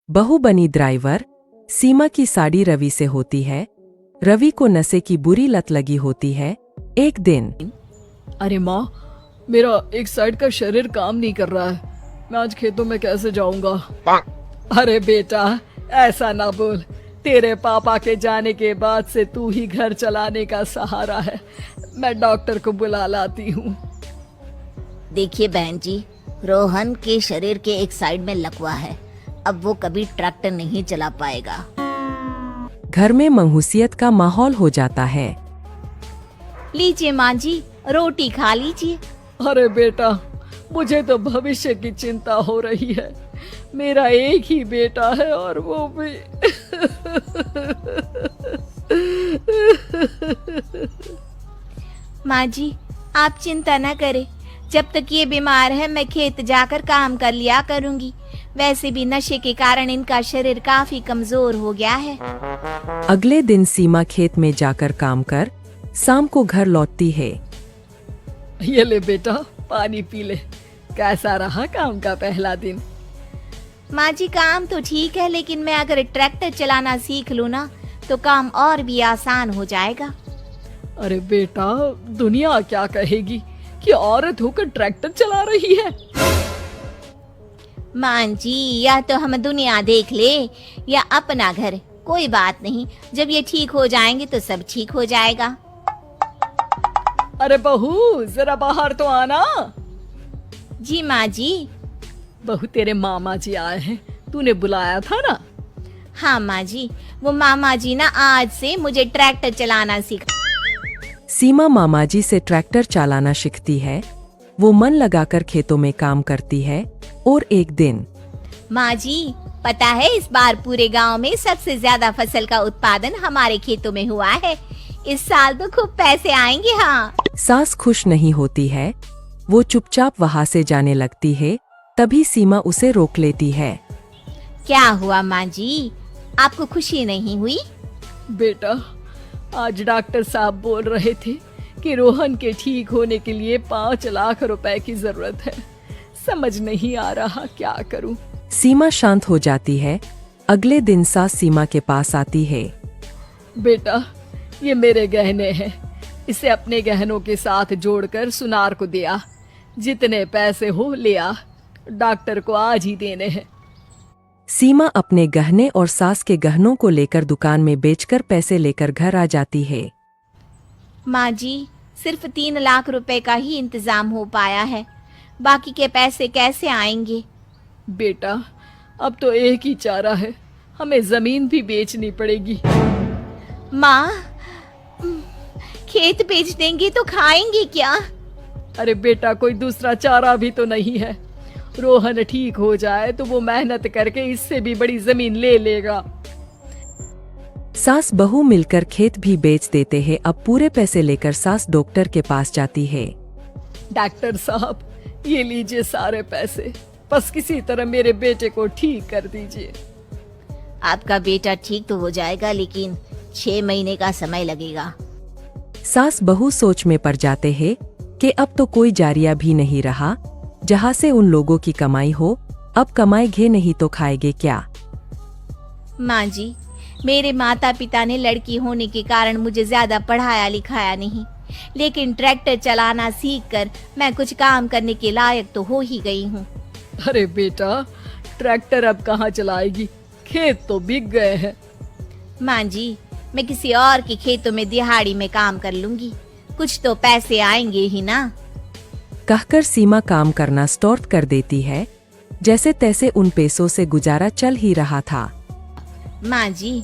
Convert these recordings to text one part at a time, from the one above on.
बहू बनी ड्राइवर। सीमा की साड़ी रवि से होती है। रवि को नशे की बुरी लत लगी होती है। एक दिन अरे माँ, मेरा एक साइड का शरीर काम नहीं कर रहा है। मैं आज खेतों में कैसे जाऊंगा? अरे बेटा, ऐसा ना बोल। तेरे पापा के जाने के बाद से तू ही घर चलाने का सहारा है। मैं डॉक्टर को बुला लाती हूँ। देखिए बहन जी, रोहन के शरीर के एक साइड में लकवा है। अब वो कभी ट्रैक्टर नहीं चला पाएगा। घर में मंहूसियत का माहौल हो जाता है। लीजिए माँ जी, रोटी खा लीजिए। अरे बेटा, मुझे तो भविष्य की चिंता हो रही है। मेरा एक ही बेटा है और वो भी माँ जी, आप चिंता न करें। जब तक ये बीमार है मैं खेत जाकर काम कर लिया करूँगी। वैसे भी नशे के कारण इनका शरीर काफी कमजोर हो गया है। अगले दिन सीमा खेत में जाकर काम कर शाम को घर लौटती है। ये ले बेटा, पानी पी ले। कैसा रहा काम का पहला दिन? माँ जी, काम तो ठीक है, लेकिन मैं अगर ट्रैक्टर चलाना सीख लूँ ना तो काम और भी आसान हो जाएगा। अरे बेटा, दुनिया क्या कहेगी कि औरत होकर ट्रैक्टर चला रही है। माँ जी, या तो हम दुनिया देख ले या अपना घर, कोई बात नहीं। जब ये ठीक हो जाएंगे तो सब ठीक हो जाएगा। अरे बहू, जरा बाहर तो आना। जी माँ जी। बहू, तेरे मामा जी आए हैं, तूने बुलाया था ना? हाँ माँ जी, वो मामा जी ना आज से मुझे ट्रैक्टर चलाना सिखा। सीमा मामाजी से ट्रैक्टर चलाना सीखती है। वो मन लगाकर खेतों में काम करती है। और एक दिन माँ जी, पता है इस बार पूरे गांव में सबसे ज्यादा फसल का उत्पादन हमारे खेतों में हुआ है। इस साल तो खूब पैसे आएंगे। हाँ। सास खुश नहीं होती है। वो चुपचाप वहाँ से जाने लगती है। तभी सीमा उसे रोक लेती है। क्या हुआ माँ जी, आपको खुशी नहीं हुई? बेटा, आज डॉक्टर साहब बोल रहे थे कि रोहन के ठीक होने के लिए 5 लाख रुपए की जरूरत है। समझ नहीं आ रहा क्या करूं। सीमा शांत हो जाती है। अगले दिन सास सीमा के पास आती है। बेटा, ये मेरे गहने हैं। इसे अपने गहनों के साथ जोड़कर सुनार को दिया। जितने पैसे हो ले आ, डॉक्टर को आज ही देने हैं। सीमा अपने गहने और सास के गहनों को लेकर दुकान में बेचकर पैसे लेकर घर आ जाती है। माँ जी, सिर्फ 3 लाख रुपए का ही इंतजाम हो पाया है। बाकी के पैसे कैसे आएंगे? बेटा, अब तो एक ही चारा है, हमें जमीन भी बेचनी पड़ेगी। माँ, खेत बेच देंगे तो खाएंगे क्या? अरे बेटा, कोई दूसरा चारा भी तो नहीं है। रोहन ठीक हो जाए तो वो मेहनत करके इससे भी बड़ी जमीन ले लेगा। सास बहू मिलकर खेत भी बेच देते हैं। अब पूरे पैसे लेकर सास डॉक्टर के पास जाती है। डॉक्टर साहब, ये लीजिए सारे पैसे। बस किसी तरह मेरे बेटे को ठीक कर दीजिए। आपका बेटा ठीक तो हो जाएगा, लेकिन 6 महीने का समय लगेगा। सास बहू सोच में पड़ जाते हैं कि अब तो कोई जारिया भी नहीं रहा जहाँ से उन लोगों की कमाई हो। अब कमाएंगे नहीं तो खाएंगे क्या? माँ जी, मेरे माता पिता ने लड़की होने के कारण मुझे ज्यादा पढ़ाया लिखाया नहीं, लेकिन ट्रैक्टर चलाना सीखकर मैं कुछ काम करने के लायक तो हो ही गई हूँ। अरे बेटा, ट्रैक्टर अब कहाँ चलाएगी? खेत तो बिक गए हैं। माँ जी, मैं किसी और के खेतों में दिहाड़ी में काम कर लूंगी, कुछ तो पैसे आएंगे ही ना। कहकर सीमा काम करना स्टार्ट कर देती है। जैसे तैसे उन पैसों से गुजारा चल ही रहा था। माँ जी,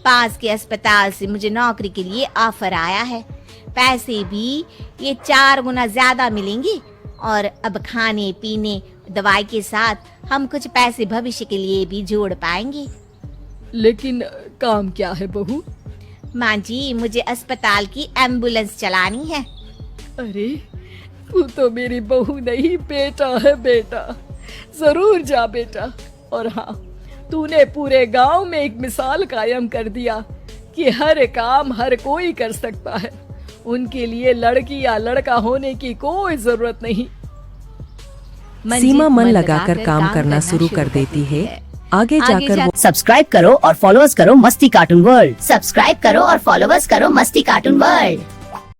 पास के अस्पताल से मुझे नौकरी के लिए ऑफर आया है। पैसे भी ये 4 गुना ज्यादा मिलेंगे और अब खाने पीने दवाई के साथ हम कुछ पैसे भविष्य के लिए भी जोड़ पाएंगे। लेकिन काम क्या है बहू? माँ जी, मुझे अस्पताल की एम्बुलेंस चलानी है। अरे, तू तो मेरी बहू नहीं, बेटा है। बेटा, जरूर जा बेटा। और हाँ, तूने पूरे गांव में एक मिसाल कायम कर दिया कि हर काम हर कोई कर सकता है। उनके लिए लड़की या लड़का होने की कोई जरूरत नहीं। सीमा मन लगाकर काम करना शुरू कर देती है। आगे जाकर वो सब्सक्राइब करो और फॉलोअर्स करो मस्ती कार्टून वर्ल्ड। सब्सक्राइब करो और फॉलोअर्स करो मस्ती कार्टून वर्ल्ड।